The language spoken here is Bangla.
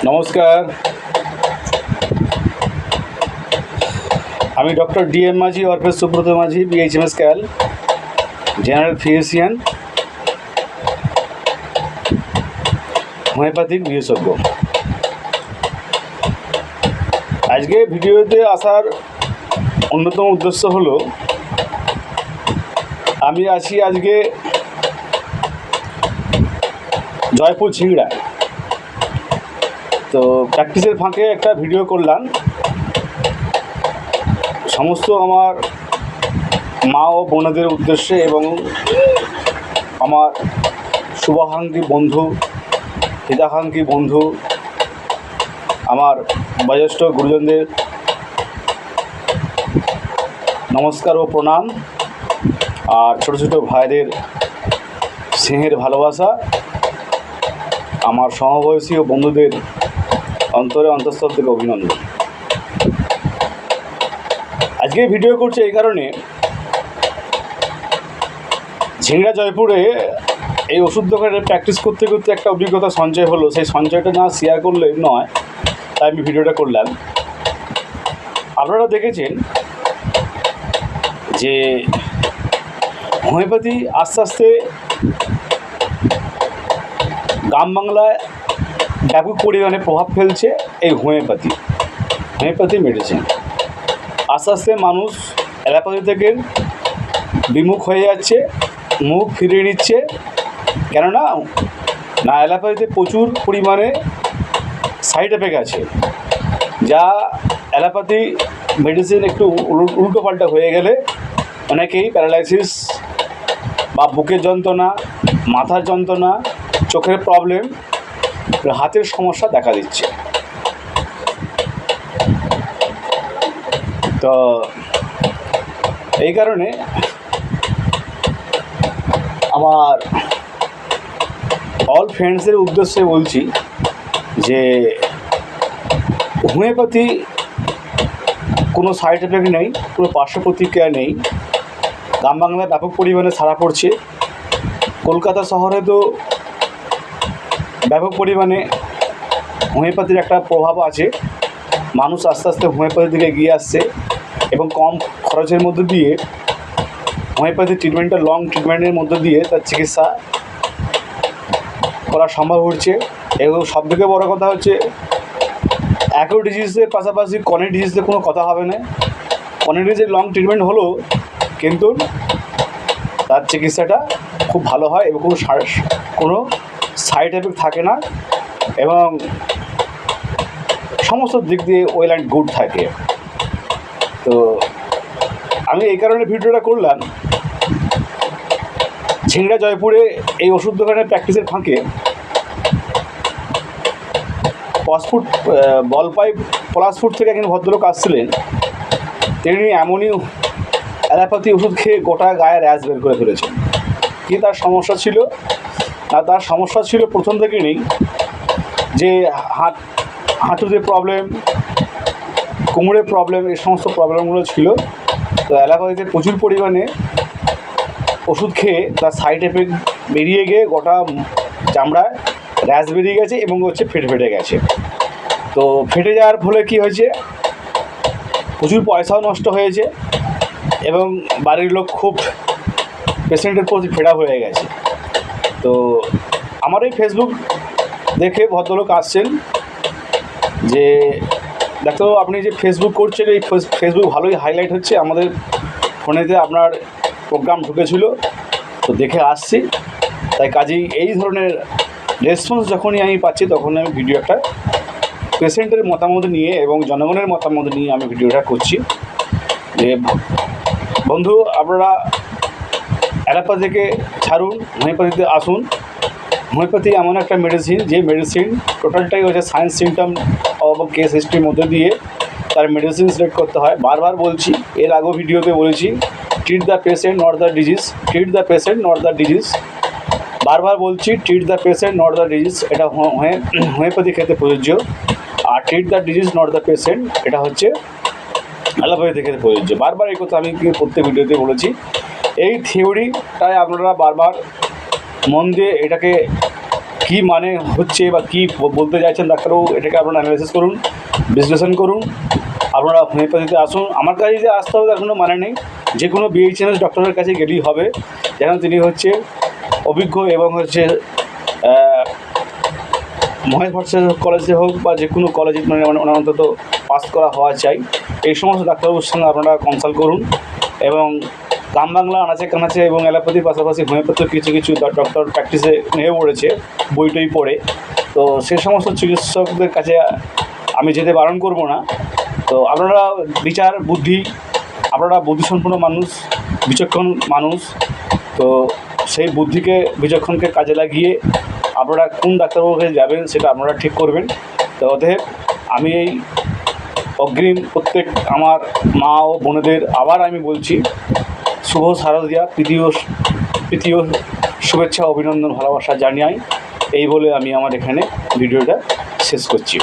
নমস্কার, আমি ডক্টর ডিএম মাঝি ওরফে সুব্রত মাঝি, বিএইচএমএস ক্যাল, জেনারেল ফিজিশিয়ান, হোমিওপ্যাথিক বিশেষজ্ঞ। আজকে ভিডিওতে আসার অন্যতম উদ্দেশ্য হলো আমি আছি আজকে জয়পুর ঝিংড়া। তো প্র্যাকটিসের ফাঁকে একটা ভিডিও করলাম সমস্ত আমার মা ও বোনদের উদ্দেশ্যে এবং আমার শুভাকাঙ্ক্ষী বন্ধু, হিতাকাঙ্ক্ষী বন্ধু, আমার বয়োজ্যেষ্ঠ গুরুজনদের নমস্কার ও প্রণাম, আর ছোটো ছোটো ভাইদের স্নেহের ভালোবাসা, আমার সমবয়সী ও বন্ধুদের অন্তরে অন্তঃস্থল থেকে অভিনন্দন। আজকে ভিডিও করছি এই কারণে, ঝিংড়া জয়পুরে এই ওষুধ দোকানে প্র্যাকটিস করতে করতে একটা অভিজ্ঞতা সঞ্চয় হলো। সেই সঞ্চয়টা না শেয়ার করলে নয়, তাই আমি ভিডিওটা করলাম। আপনারা দেখেছেন যে হোমিওপ্যাথি আস্তে আস্তে গ্রাম বাংলায় ব্যাপক পরিমাণে প্রভাব ফেলছে। এই হোমিওপ্যাথি মেডিসিন আস্তে আস্তে মানুষ অ্যালোপ্যাথি থেকে বিমুখ হয়ে যাচ্ছে, মুখ ফিরিয়ে নিচ্ছে। কেননা অ্যালোপ্যাথিতে প্রচুর পরিমাণে সাইড এফেক্ট আছে, যা অ্যালোপ্যাথি মেডিসিন একটু উল্টোপাল্টা হয়ে গেলে অনেকেই প্যারালাইসিস বা বুকের যন্ত্রণা, মাথার যন্ত্রণা, চোখের প্রবলেম, হাতের সমস্যা দেখা দিচ্ছে। তো এই কারণে আমার অল ফ্রেন্ডসদের উদ্দেশ্যে বলছি যে হোমিওপ্যাথি কোনো সাইড এফেক্ট নেই, কোনো পার্শ্ব প্রতিক্রিয়া নেই। গ্রাম বাংলায় ব্যাপক পরিমাণে সাড়া পড়ছে। কলকাতা শহরে তো ব্যাপক পরিমাণে হোমিওপ্যাথির একটা প্রভাব আছে। মানুষ আস্তে আস্তে হোমিওপ্যাথির দিকে এগিয়ে আসছে এবং কম খরচের মধ্যে দিয়ে হোমিওপ্যাথি ট্রিটমেন্টটা লং ট্রিটমেন্টের মধ্যে দিয়ে তার চিকিৎসা করা সম্ভব হচ্ছে। এবং সবথেকে বড়ো কথা হচ্ছে, অ্যাকিউট ডিজিজের পাশাপাশি ক্রনিক ডিজিজের কোনো কথা হবে না। ক্রনিক ডিজিজের লং ট্রিটমেন্ট হলেও কিন্তু তার চিকিৎসাটা খুব ভালো হয় এবং কোনো সাইড এফেক্ট থাকে না এবং সমস্ত দিক দিয়ে ওয়েল অ্যান্ড গুড থাকে। তো আমি এই কারণে ভিডিওটা করলাম, ঝিংড়া জয়পুরে এই ওষুধ দোকানের প্র্যাকটিসের ফাঁকে পলাশপুর থেকে একজন ভদ্রলোক আসছিলেন। তিনি এমনই অ্যালোপ্যাথি ওষুধ খেয়ে গোটা গায়ে র্যাশ বের করে ফেলেছেন। কী তার সমস্যা ছিল? না, তার সমস্যা ছিল প্রথম থেকে নেই যে হাঁটুতে প্রবলেম, কোমরের প্রবলেম, এই সমস্ত প্রবলেমগুলো ছিল। তো অ্যালোপ্যাথিতে প্রচুর পরিমাণে ওষুধ খেয়ে তার সাইড এফেক্ট বেরিয়ে গিয়ে গোটা চামড়ায় র্যাশ বেরিয়ে গেছে এবং ফেটে গেছে। তো ফেটে যাওয়ার ফলে কী হয়েছে, প্রচুর পয়সাও নষ্ট হয়েছে এবং বাড়ির লোক খুব পেশেন্টের প্রতি ফেরা হয়ে গেছে। তো আমার এই ফেসবুক দেখে ভদ্রলোক আসছেন যে, দেখো আপনি যে ফেসবুক করছেন, এই ফেসবুক ভালোই হাইলাইট হচ্ছে, আমাদের ফোনেতে আপনার প্রোগ্রাম ঢুকেছিল, তো দেখে আসছি। তাই কাজেই এই ধরনের রেসপন্স যখনই আমি পাচ্ছি, তখনই আমি ভিডিও একটা পেশেন্টের মতামত নিয়ে এবং জনগণের মতামত নিয়ে আমি ভিডিওটা করছি যে, বন্ধু আপনারা অ্যালোপ্যাথিকে ছাড়ুন, হোমিওপ্যাথিতে আসুন। হোমিওপ্যাথি এমন একটা মেডিসিন, যে মেডিসিন টোটালটাই হচ্ছে সায়েন্স সিমটম এবং কেস হিস্ট্রির মধ্যে দিয়ে তার মেডিসিন সিলেক্ট করতে হয়। বারবার বলছি, এর আগেও ভিডিওতে বলেছি, treat the patient not the disease, treat the patient not the disease. বারবার বলছি, treat the patient not the disease, এটা হোমিওপ্যাথি ক্ষেত্রে প্রযোজ্য। আর treat the disease not the patient, এটা হচ্ছে অ্যালোপ্যাথি ক্ষেত্রে প্রযোজ্য। বারবার এই কথা আমি প্রত্যেক ভিডিওতে বলেছি। এই থিওরিটাই আপনারা বারবার মন দিয়ে এটাকে কী মানে হচ্ছে বা কী বলতে চাইছেন ডাক্তারবাবু, এটাকে আপনারা অ্যানালাইসিস করুন, বিশ্লেষণ করুন। আপনারা হোমিওপ্যাথিতে আসুন, আমার কাছে যে আসতে হবে তার কোনো মানে নেই, যে কোনো বিএইচএমএস ডক্টরের কাছে গেলেই হবে, যেন তিনি হচ্ছে অভিজ্ঞ এবং হচ্ছে মহেশ ভট্টাচার্য কলেজে হোক বা যে কোনো কলেজে মানে ওনার অন্তত পাস করা হওয়া চাই। এই সমস্ত ডাক্তারবাবুর সঙ্গে আপনারা কনসাল্ট করুন এবং গ্রাম বাংলা আনাচে কানাচে এবং অ্যালোপ্যাথির পাশাপাশি হোমিওপ্যাথির কিছু কিছু ডক্টর প্র্যাকটিসে নেমে পড়েছে বই টই পড়ে। তো সে সমস্ত চিকিৎসকদের কাছে আমি যেতে বারণ করব না। তো আপনারা বিচার বুদ্ধি, আপনারা বুদ্ধিসম্পন্ন মানুষ, বিচক্ষণ মানুষ, তো সেই বুদ্ধিকে বিচক্ষণকে কাজে লাগিয়ে আপনারা কোন ডাক্তারবাবুর কাছে যাবেন সেটা আপনারা ঠিক করবেন। তো অতএব আমি এই অগ্রিম প্রত্যেক আমার মা ও বোনেদের আবার আমি বলছি শুভ শারদীয়া প্রীতীয় শুভেচ্ছা, অভিনন্দন, ভালোবাসা জানাই। এই বলে আমি আমার এখানে ভিডিওটা শেষ করছি।